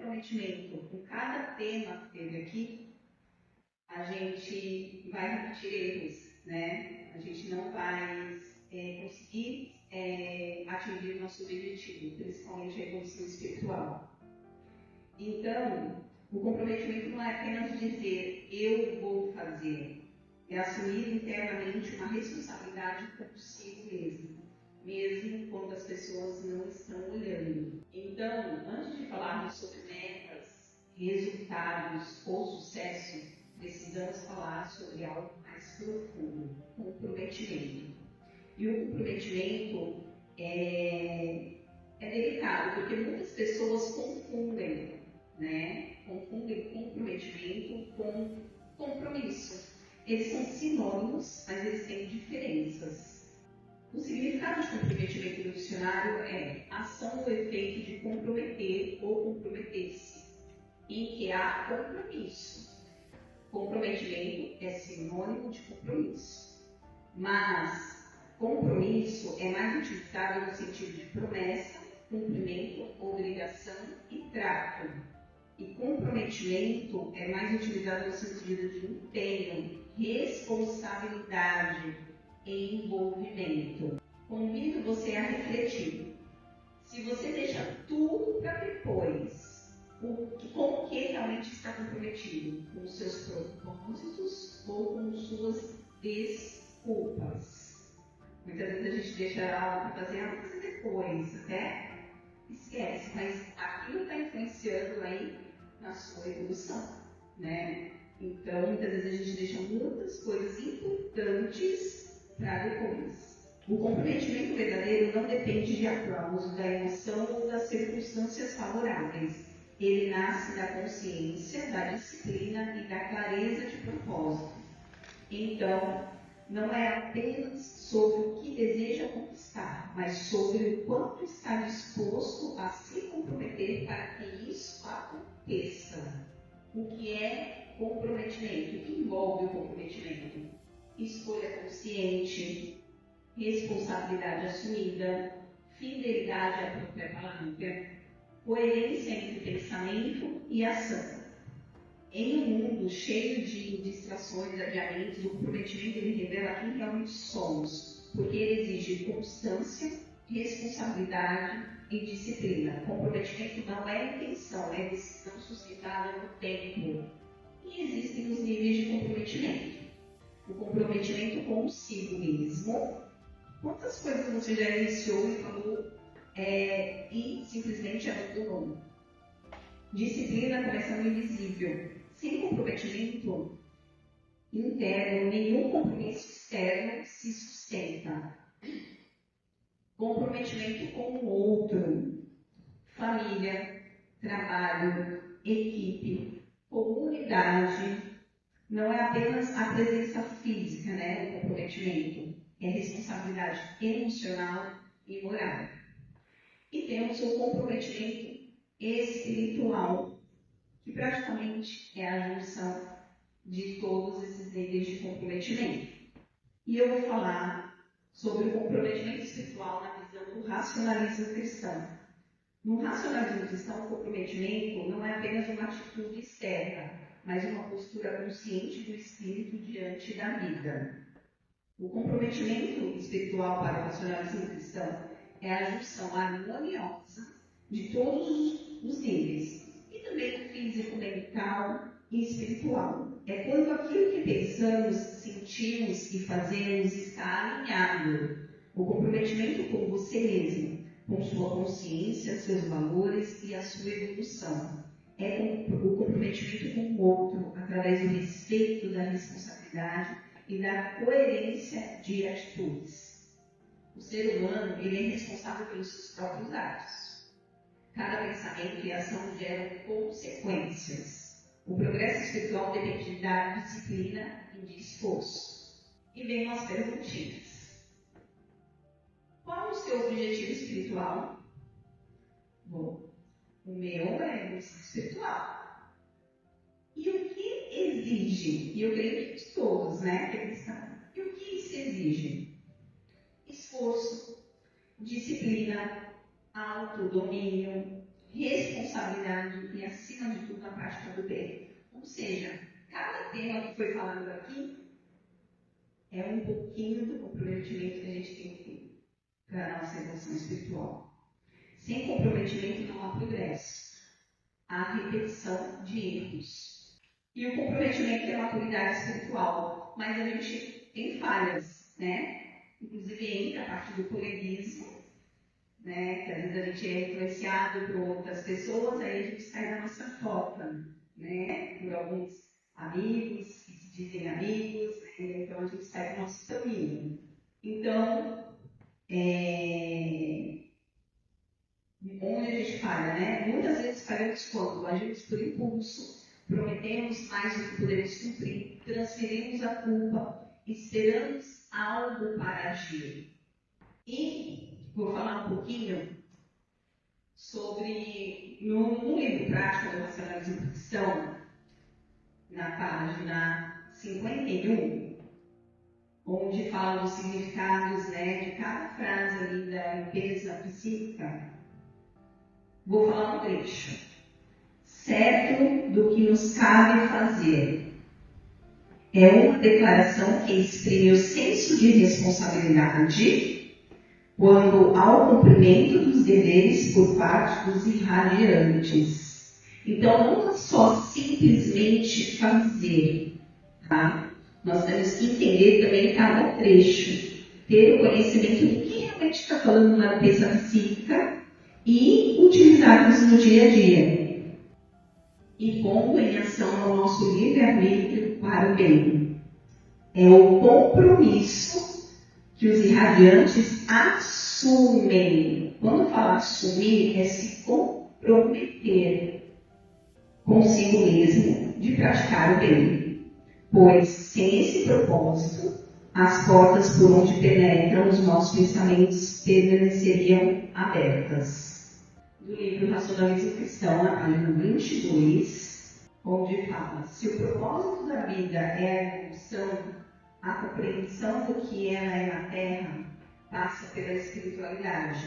comprometimento com cada tema que teve aqui, a gente vai repetir erros, né? A gente não vai conseguir atingir o nosso objetivo, principalmente a evolução espiritual. Então, o comprometimento não é apenas dizer eu vou fazer, é assumir internamente uma responsabilidade consigo mesmo quando as pessoas não estão olhando. Então, antes de falarmos sobre metas, resultados ou sucesso, precisamos falar sobre algo mais profundo, comprometimento. E o comprometimento é delicado, porque muitas pessoas confundem, né? Confundem comprometimento com compromisso. Eles são sinônimos, mas eles têm diferenças. O significado de comprometimento no dicionário é ação ou efeito de comprometer ou comprometer-se, em que há compromisso. Comprometimento é sinônimo de compromisso, mas compromisso é mais utilizado no sentido de promessa, cumprimento, obrigação e trato. E comprometimento é mais utilizado no sentido de empenho, responsabilidade e envolvimento. Convido você a refletir. Se você deixa tudo para depois, com o que realmente está comprometido? Com os seus propósitos ou com suas desculpas? Muitas vezes a gente deixa algo para fazer depois, até esquece, mas aquilo está influenciando aí na sua evolução, né? Então, muitas vezes a gente deixa muitas coisas importantes para depois. O comprometimento verdadeiro não depende de aplauso, da emoção ou das circunstâncias favoráveis. Ele nasce da consciência, da disciplina e da clareza de propósito. Então, não é apenas sobre o que deseja conquistar, mas sobre o quanto está disposto a se comprometer para que isso aconteça. O que é comprometimento? O que envolve o comprometimento? Escolha consciente, responsabilidade assumida, fidelidade à própria palavra, coerência entre pensamento e ação. Em um mundo cheio de distrações, adiamentos, o comprometimento ele revela quem realmente somos, porque ele exige constância, responsabilidade e disciplina. Comprometimento não é intenção, é decisão sustentada no tempo. E existem os níveis de comprometimento. O comprometimento consigo mesmo. Quantas coisas você já iniciou e falou e simplesmente abandonou? Disciplina começando invisível. Sem comprometimento interno, nenhum compromisso externo se sustenta. Comprometimento com o outro, família, trabalho, equipe, comunidade, não é apenas a presença física, né, do comprometimento, é responsabilidade emocional e moral. E temos o comprometimento espiritual, que praticamente é a junção de todos esses níveis de comprometimento. E eu vou falar sobre o comprometimento espiritual na visão do racionalismo cristão. No racionalismo cristão, o comprometimento não é apenas uma atitude externa, mas uma postura consciente do espírito diante da vida. O comprometimento espiritual para o racionalismo cristão é a junção harmoniosa de todos os níveis, e também do físico, mental e espiritual. É quando aquilo que pensamos, sentimos e fazemos está alinhado. O comprometimento com você mesmo, com sua consciência, seus valores e a sua evolução. É o comprometimento com o outro, através do respeito, da responsabilidade e da coerência de atitudes. O ser humano ele é responsável pelos seus próprios atos. Cada pensamento e ação geram consequências. O progresso espiritual depende da disciplina e de esforço. E vem umas perguntinhas. Qual é o seu objetivo espiritual? Bom, o meu é o espiritual. E o que exige? E eu creio que de todos, né? E o que isso exige? Esforço, disciplina, autodomínio, responsabilidade e, acima de tudo, a prática do bem. Ou seja, cada tema que foi falado aqui é um pouquinho do comprometimento que a gente tem que ter para a nossa evolução espiritual. Sem comprometimento não há progresso. Há repetição de erros. E o comprometimento é maturidade espiritual. Mas a gente tem falhas, né? Inclusive entra a parte do coleguismo, né? Que às vezes a gente é influenciado por outras pessoas, aí a gente sai da nossa rota, né? Por alguns amigos que se dizem amigos, né? Então a gente sai do nosso caminho. Então, onde a gente falha, né? Muitas vezes falhamos quando agimos por impulso, prometemos mais do que podemos cumprir, transferimos a culpa, esperamos algo para agir. E vou falar um pouquinho sobre, no livro Prática do Racionalismo Cristão, na página 51, onde fala dos significados, né, de cada frase ali da limpeza psíquica. Vou falar um trecho. Certo do que nos cabe fazer. É uma declaração que exprime o senso de responsabilidade quando ao cumprimento dos deveres por parte dos irradiantes. Então, não é só simplesmente fazer, tá? Nós temos que entender também cada trecho, ter o conhecimento do que realmente está falando na limpeza psíquica e utilizarmos no dia a dia. E pondo em ação ao nosso livre-arbítrio para o bem. É o compromisso que os irradiantes assumem. Quando fala assumir, é se comprometer consigo mesmo de praticar o bem. Pois, sem esse propósito, as portas por onde penetram os nossos pensamentos permaneceriam abertas. Do livro Racionalismo Cristão, na página 22, onde fala: se o propósito da vida é a evolução, a compreensão do que ela é na Terra passa pela espiritualidade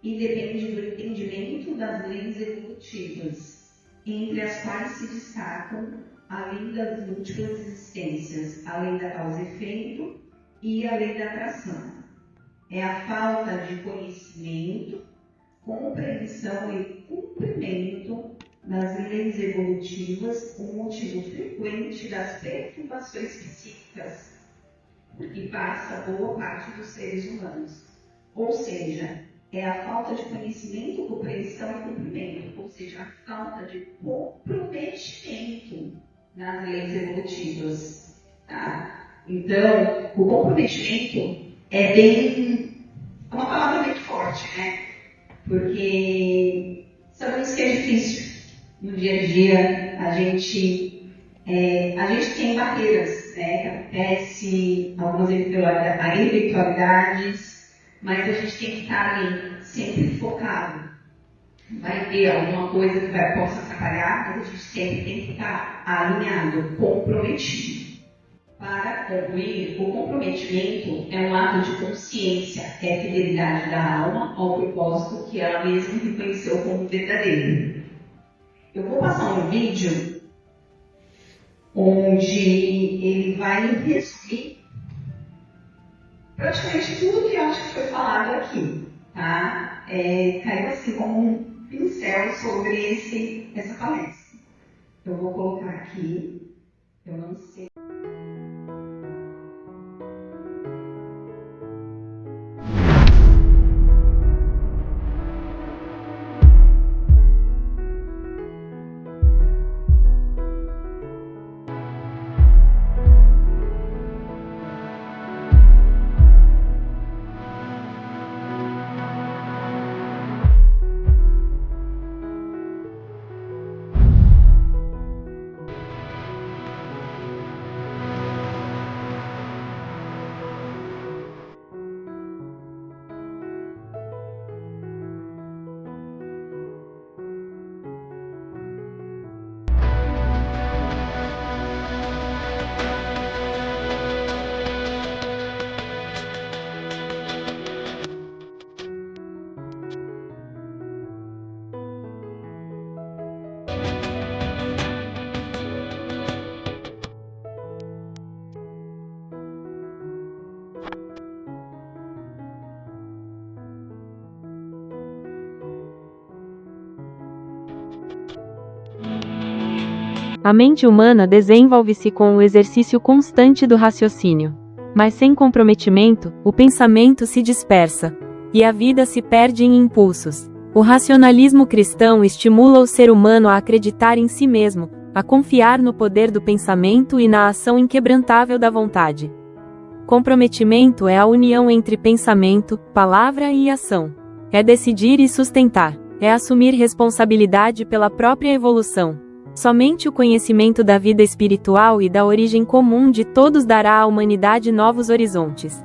e depende do entendimento das leis evolutivas, entre as quais se destacam a lei das múltiplas existências, a lei da causa e efeito e a lei da atração. É a falta de conhecimento, compreensão e cumprimento das leis evolutivas um motivo frequente das perturbações psíquicas que passa boa parte dos seres humanos. Ou seja, é a falta de conhecimento, compreensão e cumprimento, ou seja, a falta de comprometimento nas leis evolutivas. Tá? Então, o comprometimento é uma palavra bem forte, né? Porque sabemos que é difícil. No dia a dia, a gente tem barreiras, né? Que acontece algumas eventualidades, mas a gente tem que estar ali, sempre focado. Vai ter alguma coisa que possa atrapalhar, mas a gente sempre tem que estar alinhado, comprometido. Para concluir, o comprometimento é um ato de consciência, é a fidelidade da alma ao propósito que ela mesma reconheceu como verdadeiro. Eu vou passar um vídeo onde ele vai resumir praticamente tudo que eu acho que foi falado aqui, tá? Caiu assim como um pincel sobre essa palestra. Eu vou colocar aqui, eu não sei. A mente humana desenvolve-se com o exercício constante do raciocínio. Mas sem comprometimento, o pensamento se dispersa, e a vida se perde em impulsos. O racionalismo cristão estimula o ser humano a acreditar em si mesmo, a confiar no poder do pensamento e na ação inquebrantável da vontade. Comprometimento é a união entre pensamento, palavra e ação. É decidir e sustentar. É assumir responsabilidade pela própria evolução. Somente o conhecimento da vida espiritual e da origem comum de todos dará à humanidade novos horizontes.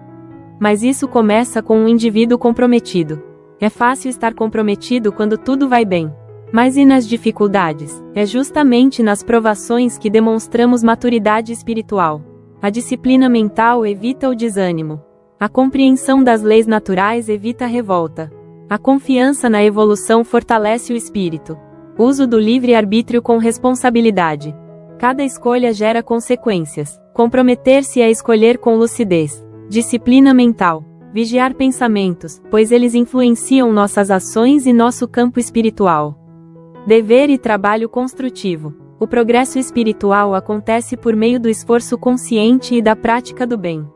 Mas isso começa com um indivíduo comprometido. É fácil estar comprometido quando tudo vai bem. Mas e nas dificuldades? É justamente nas provações que demonstramos maturidade espiritual. A disciplina mental evita o desânimo. A compreensão das leis naturais evita a revolta. A confiança na evolução fortalece o espírito. Uso do livre-arbítrio com responsabilidade. Cada escolha gera consequências. Comprometer-se é escolher com lucidez. Disciplina mental. Vigiar pensamentos, pois eles influenciam nossas ações e nosso campo espiritual. Dever e trabalho construtivo. O progresso espiritual acontece por meio do esforço consciente e da prática do bem.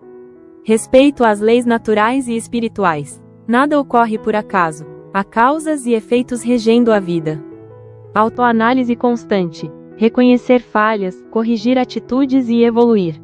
Respeito às leis naturais e espirituais. Nada ocorre por acaso. Há causas e efeitos regendo a vida. Autoanálise constante. Reconhecer falhas, corrigir atitudes e evoluir.